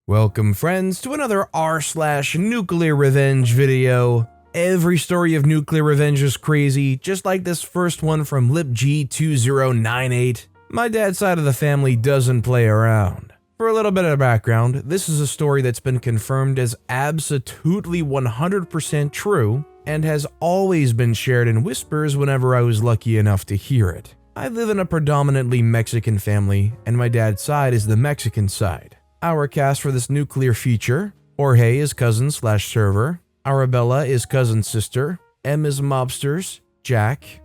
Welcome friends to another r/NuclearRevenge video. Every story of NuclearRevenge is crazy, just like this first one from LipG2098. My dad's side of the family doesn't play around. For a little bit of background, this is a story that's been confirmed as absolutely 100% true and has always been shared in whispers whenever I was lucky enough to hear it. I live in a predominantly Mexican family, and my dad's side is the Mexican side. Our cast for this nuclear feature: Jorge is cousin/server, Arabella is cousin's sister, M is mobsters, Jack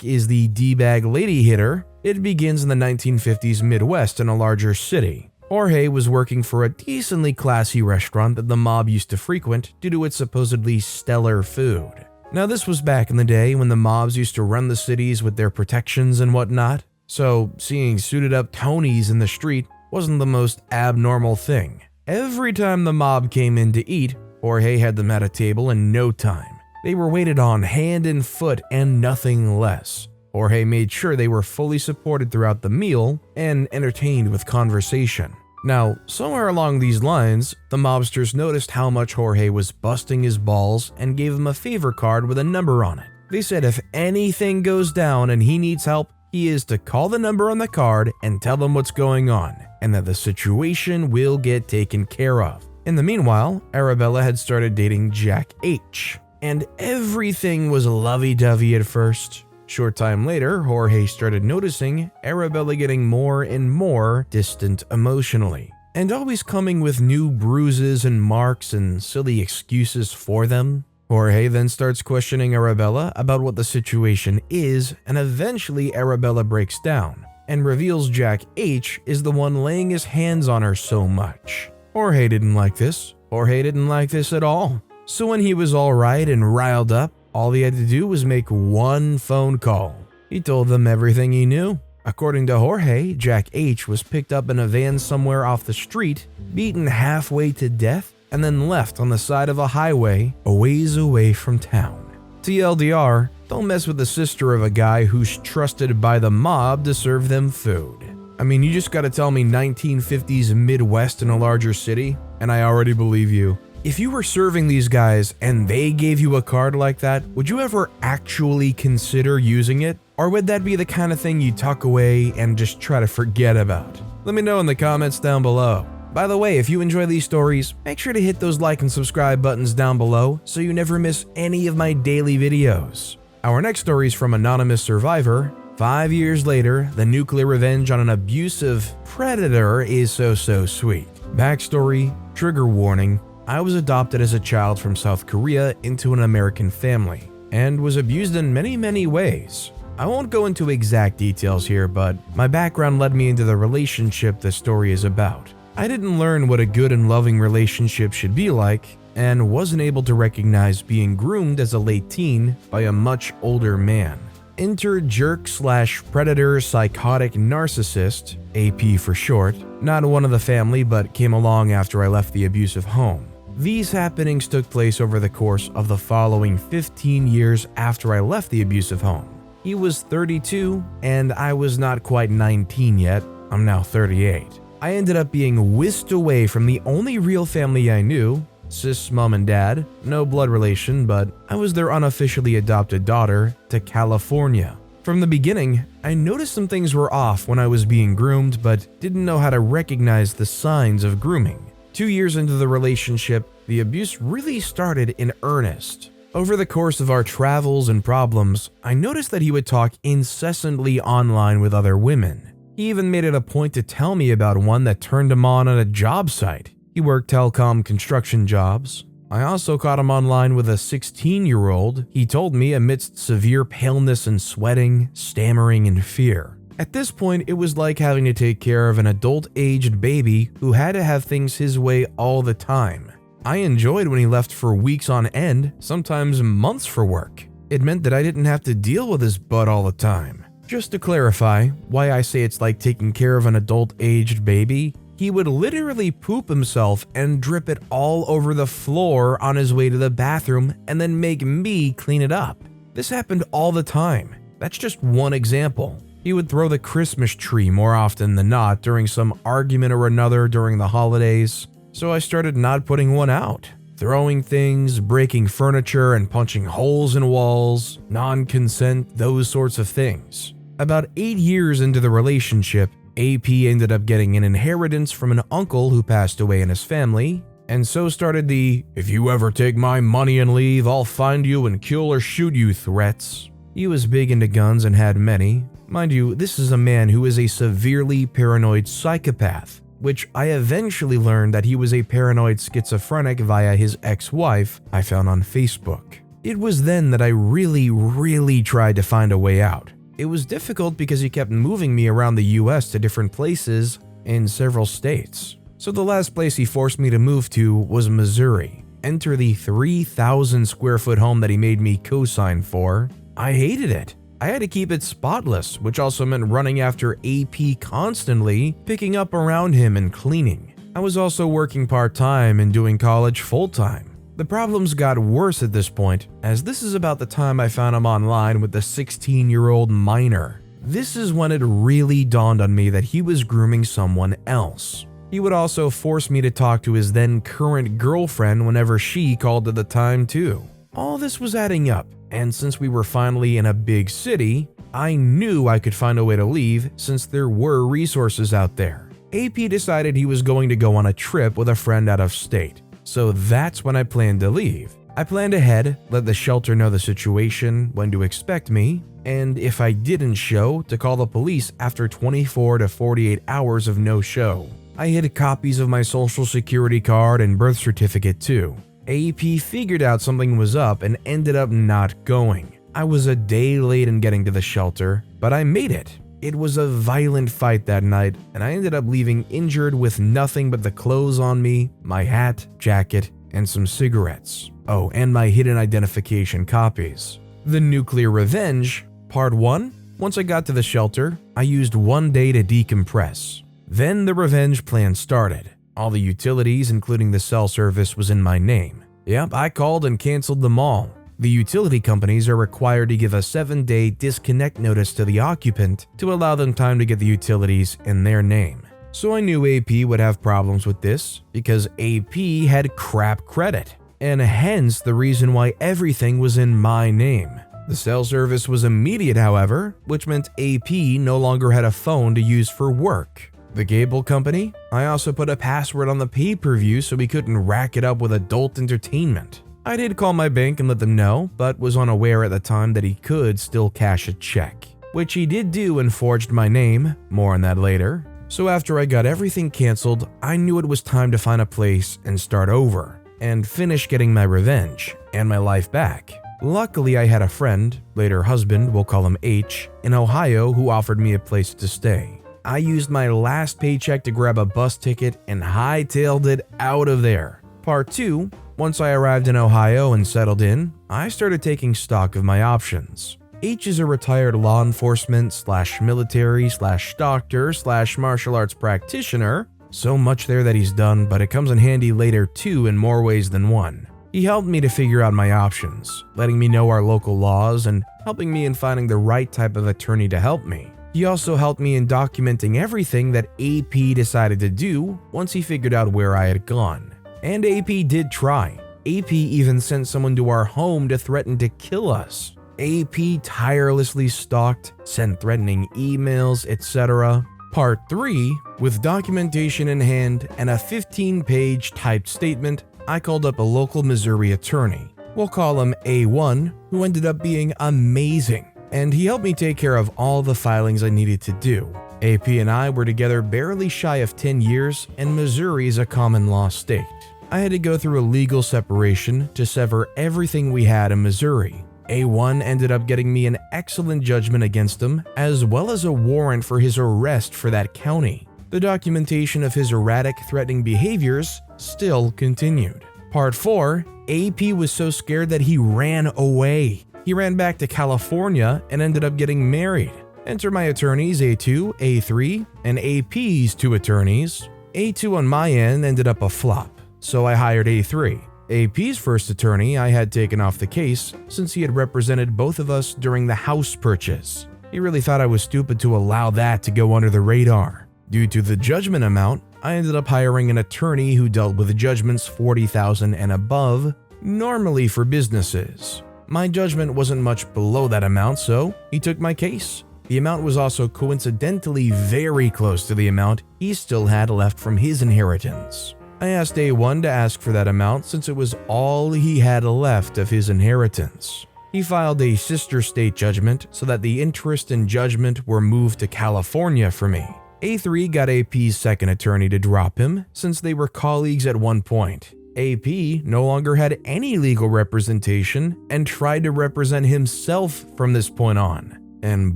is the D-bag lady hitter. It begins in the 1950s Midwest in a larger city. Jorge was working for a decently classy restaurant that the mob used to frequent due to its supposedly stellar food. Now this was back in the day when the mobs used to run the cities with their protections and whatnot, so seeing suited up Tonys in the street wasn't the most abnormal thing. Every time the mob came in to eat, Jorge had them at a table in no time. They were waited on hand and foot and nothing less. Jorge made sure they were fully supported throughout the meal and entertained with conversation. Now, somewhere along these lines, the mobsters noticed how much Jorge was busting his balls and gave him a favor card with a number on it. They said if anything goes down and he needs help, he is to call the number on the card and tell them what's going on, and that the situation will get taken care of. In the meanwhile, Arabella had started dating Jack H, and everything was lovey-dovey at first. Short time later, Jorge started noticing Arabella getting more and more distant emotionally, and always coming with new bruises and marks and silly excuses for them. Jorge then starts questioning Arabella about what the situation is, and eventually Arabella breaks down and reveals Jack H is the one laying his hands on her so much. Jorge didn't like this. Jorge didn't like this at all. So when he was alright and riled up, all he had to do was make one phone call. He told them everything he knew. According to Jorge, Jack H was picked up in a van somewhere off the street, beaten halfway to death, and then left on the side of a highway a ways away from town. TLDR, don't mess with the sister of a guy who's trusted by the mob to serve them food. I mean, you just gotta tell me 1950s Midwest in a larger city, and I already believe you. If you were serving these guys and they gave you a card like that, would you ever actually consider using it? Or would that be the kind of thing you tuck away and just try to forget about? Let me know in the comments down below. By the way, if you enjoy these stories, make sure to hit those like and subscribe buttons down below so you never miss any of my daily videos. Our next story is from Anonymous Survivor. 5 years later, the nuclear revenge on an abusive predator is so sweet. Backstory, trigger warning: I was adopted as a child from South Korea into an American family, and was abused in many ways. I won't go into exact details here, but my background led me into the relationship this story is about. I didn't learn what a good and loving relationship should be like, and wasn't able to recognize being groomed as a late teen by a much older man. Enter jerk/predator psychotic narcissist, AP for short, not one of the family but came along after I left the abusive home. These happenings took place over the course of the following 15 years after I left the abusive home. He was 32 and I was not quite 19 yet. I'm now 38. I ended up being whisked away from the only real family I knew, cis mom and dad, no blood relation, but I was their unofficially adopted daughter, to California. From the beginning, I noticed some things were off when I was being groomed, but didn't know how to recognize the signs of grooming. 2 years into the relationship, the abuse really started in earnest. Over the course of our travels and problems, I noticed that he would talk incessantly online with other women. He even made it a point to tell me about one that turned him on at a job site. He worked telecom construction jobs. I also caught him online with a 16-year-old, he told me, amidst severe paleness and sweating, stammering, and fear. At this point, it was like having to take care of an adult-aged baby who had to have things his way all the time. I enjoyed when he left for weeks on end, sometimes months for work. It meant that I didn't have to deal with his butt all the time. Just to clarify why I say it's like taking care of an adult-aged baby, he would literally poop himself and drip it all over the floor on his way to the bathroom and then make me clean it up. This happened all the time. That's just one example. He would throw the Christmas tree more often than not during some argument or another during the holidays. so I started not putting one out. Throwing things, breaking furniture, and punching holes in walls, non-consent, those sorts of things. About 8 years into the relationship, AP ended up getting an inheritance from an uncle who passed away in his family, and so started the "if you ever take my money and leave, I'll find you and kill or shoot you" threats. He was big into guns and had many. Mind you, this is a man who is a severely paranoid psychopath, which I eventually learned that he was a paranoid schizophrenic via his ex-wife I found on Facebook. It was then that I really tried to find a way out. It was difficult because he kept moving me around the US to different places in several states. So the last place he forced me to move to was Missouri. Enter the 3,000 square foot home that he made me co-sign for. I hated it. I had to keep it spotless, which also meant running after AP constantly, picking up around him and cleaning. I was also working part-time and doing college full-time. The problems got worse at this point, as this is about the time I found him online with the 16-year-old minor. This is when it really dawned on me that he was grooming someone else. He would also force me to talk to his then current girlfriend whenever she called at the time too. All this was adding up, and since we were finally in a big city, I knew I could find a way to leave since there were resources out there. AP decided he was going to go on a trip with a friend out of state. So that's when I planned to leave. I planned ahead, let the shelter know the situation, when to expect me, and if I didn't show, to call the police after 24 to 48 hours of no show. I hid copies of my social security card and birth certificate too. AP figured out something was up and ended up not going. I was a day late in getting to the shelter, but I made it. It was a violent fight that night, and I ended up leaving injured with nothing but the clothes on me, my hat, jacket, and some cigarettes. Oh, and my hidden identification copies. The Nuclear Revenge, Part 1. Once I got to the shelter, I used 1 day to decompress. Then the revenge plan started. All the utilities, including the cell service, was in my name. Yep, I called and canceled them all. The utility companies are required to give a 7-day disconnect notice to the occupant to allow them time to get the utilities in their name. So I knew AP would have problems with this because AP had crap credit, and hence the reason why everything was in my name. The cell service was immediate, however, which meant AP no longer had a phone to use for work. The cable company? I also put a password on the pay-per-view so we couldn't rack it up with adult entertainment. I did call my bank and let them know, but was unaware at the time that he could still cash a check, which he did do and forged my name, more on that later. So after I got everything canceled, I knew it was time to find a place and start over, and finish getting my revenge, and my life back. Luckily I had a friend, later husband, we'll call him H, in Ohio who offered me a place to stay. I used my last paycheck to grab a bus ticket and hightailed it out of there. Part 2. Once I arrived in Ohio and settled in, I started taking stock of my options. H is a retired law enforcement / military / doctor / martial arts practitioner. So much there that he's done, but it comes in handy later too in more ways than one. He helped me to figure out my options, letting me know our local laws and helping me in finding the right type of attorney to help me. He also helped me in documenting everything that AP decided to do once he figured out where I had gone. And AP did try. AP even sent someone to our home to threaten to kill us. AP tirelessly stalked, sent threatening emails, etc. Part 3, with documentation in hand and a 15-page typed statement, I called up a local Missouri attorney. We'll call him A1, who ended up being amazing, and he helped me take care of all the filings I needed to do. AP and I were together barely shy of 10 years, and Missouri is a common law state. I had to go through a legal separation to sever everything we had in Missouri. A1 ended up getting me an excellent judgment against him, as well as a warrant for his arrest for that county. The documentation of his erratic, threatening behaviors still continued. Part 4, AP was so scared that he ran away. He ran back to California and ended up getting married. Enter my attorneys A2, A3, and AP's 2 attorneys. A2 on my end ended up a flop, so I hired A3. AP's first attorney I had taken off the case since he had represented both of us during the house purchase. He really thought I was stupid to allow that to go under the radar. Due to the judgment amount, I ended up hiring an attorney who dealt with judgments $40,000 and above, normally for businesses. My judgment wasn't much below that amount, so he took my case. The amount was also coincidentally very close to the amount he still had left from his inheritance. I asked A1 to ask for that amount since it was all he had left of his inheritance. He filed a sister state judgment so that the interest and judgment were moved to California for me. A3 got AP's second attorney to drop him since they were colleagues at one point. AP no longer had any legal representation and tried to represent himself from this point on. And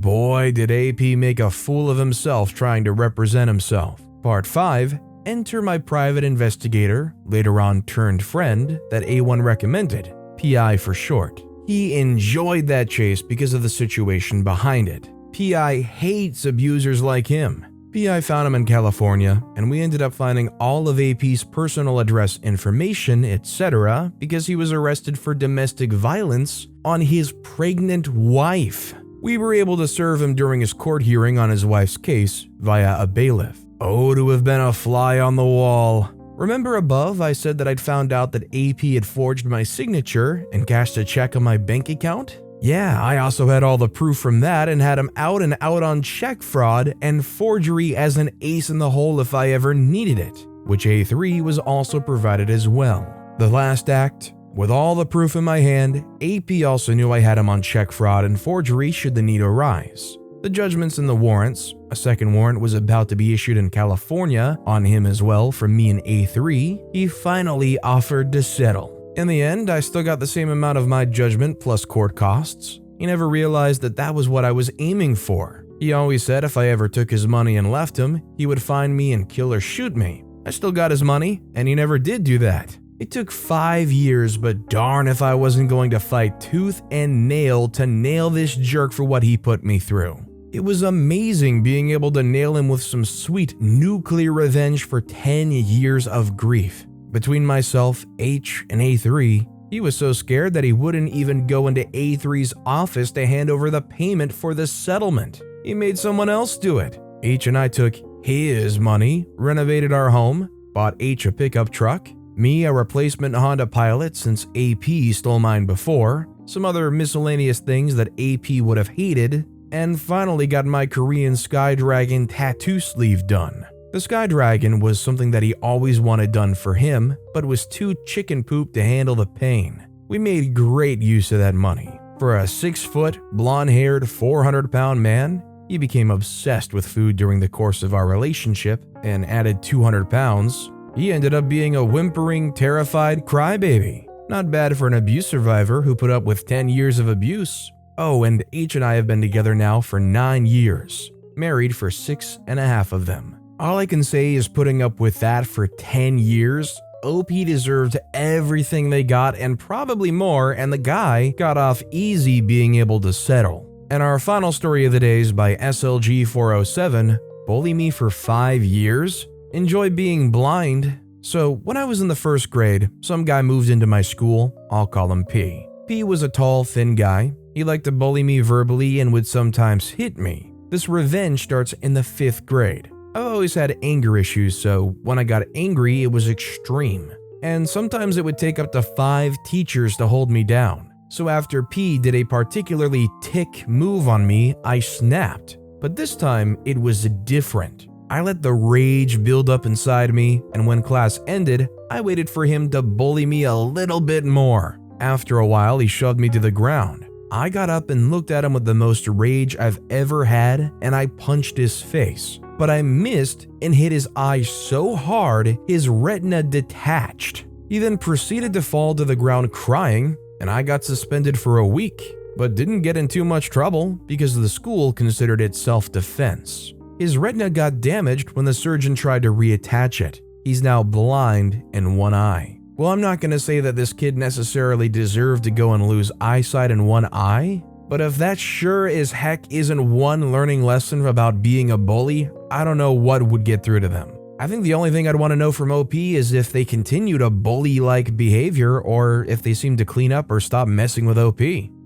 boy, did AP make a fool of himself trying to represent himself. Part 5. Enter my private investigator, later on turned friend, that A1 recommended, PI for short. He enjoyed that chase because of the situation behind it. PI hates abusers like him. PI found him in California, and we ended up finding all of AP's personal address information, etc., because he was arrested for domestic violence on his pregnant wife. We were able to serve him during his court hearing on his wife's case via a bailiff. Oh, to have been a fly on the wall. Remember above I said that I'd found out that AP had forged my signature and cashed a check on my bank account? Yeah, I also had all the proof from that and had him out and out on check fraud and forgery as an ace in the hole if I ever needed it, which A3 was also provided as well. The last act, with all the proof in my hand, AP also knew I had him on check fraud and forgery should the need arise. The judgments and the warrants, a second warrant was about to be issued in California on him as well from me and A3, he finally offered to settle. In the end, I still got the same amount of my judgment plus court costs. He never realized that that was what I was aiming for. He always said if I ever took his money and left him, he would find me and kill or shoot me. I still got his money, and he never did do that. It took 5 years, but darn if I wasn't going to fight tooth and nail to nail this jerk for what he put me through. It was amazing being able to nail him with some sweet nuclear revenge for 10 years of grief. Between myself, H, and A3, he was so scared that he wouldn't even go into A3's office to hand over the payment for the settlement. He made someone else do it. H and I took his money, renovated our home, bought H a pickup truck, me a replacement Honda Pilot since AP stole mine before, some other miscellaneous things that AP would have hated, and finally got my Korean Sky Dragon tattoo sleeve done. The Sky Dragon was something that he always wanted done for him, but was too chicken poop to handle the pain. We made great use of that money. For a 6-foot, blonde-haired, 400-pound man, he became obsessed with food during the course of our relationship and added 200 pounds. He ended up being a whimpering, terrified crybaby. Not bad for an abuse survivor who put up with 10 years of abuse. Oh, and H and I have been together now for 9 years, married for 6.5 of them. All I can say is putting up with that for 10 years, OP deserved everything they got and probably more, and the guy got off easy being able to settle. And our final story of the day is by SLG407, bully me for 5 years? Enjoy being blind. So when I was in the first grade, some guy moved into my school, I'll call him P. P was a tall, thin guy. He liked to bully me verbally and would sometimes hit me. This revenge starts in the 5th grade. I've always had anger issues, so when I got angry, it was extreme. And sometimes it would take up to 5 teachers to hold me down. So after P did a particularly tick move on me, I snapped. But this time, it was different. I let the rage build up inside me, and when class ended, I waited for him to bully me a little bit more. After a while, he shoved me to the ground. I got up and looked at him with the most rage I've ever had, and I punched his face. But I missed and hit his eye so hard, his retina detached. He then proceeded to fall to the ground crying, and I got suspended for a week, but didn't get in too much trouble because the school considered it self-defense. His retina got damaged when the surgeon tried to reattach it. He's now blind in one eye. Well, I'm not going to say that this kid necessarily deserved to go and lose eyesight in one eye, but if that sure as heck isn't one learning lesson about being a bully, I don't know what would get through to them. I think the only thing I'd want to know from OP is if they continue to bully-like behavior or if they seem to clean up or stop messing with OP.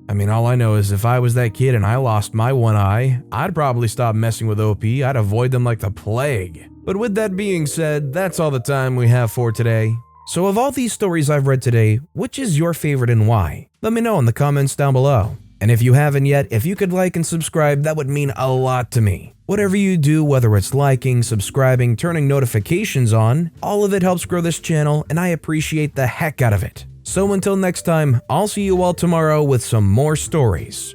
I mean, all I know is if I was that kid and I lost my one eye, I'd probably stop messing with OP. I'd avoid them like the plague. But with that being said, that's all the time we have for today. So of all these stories I've read today, which is your favorite and why? Let me know in the comments down below. And if you haven't yet, if you could like and subscribe, that would mean a lot to me. Whatever you do, whether it's liking, subscribing, turning notifications on, all of it helps grow this channel and I appreciate the heck out of it. So until next time, I'll see you all tomorrow with some more stories.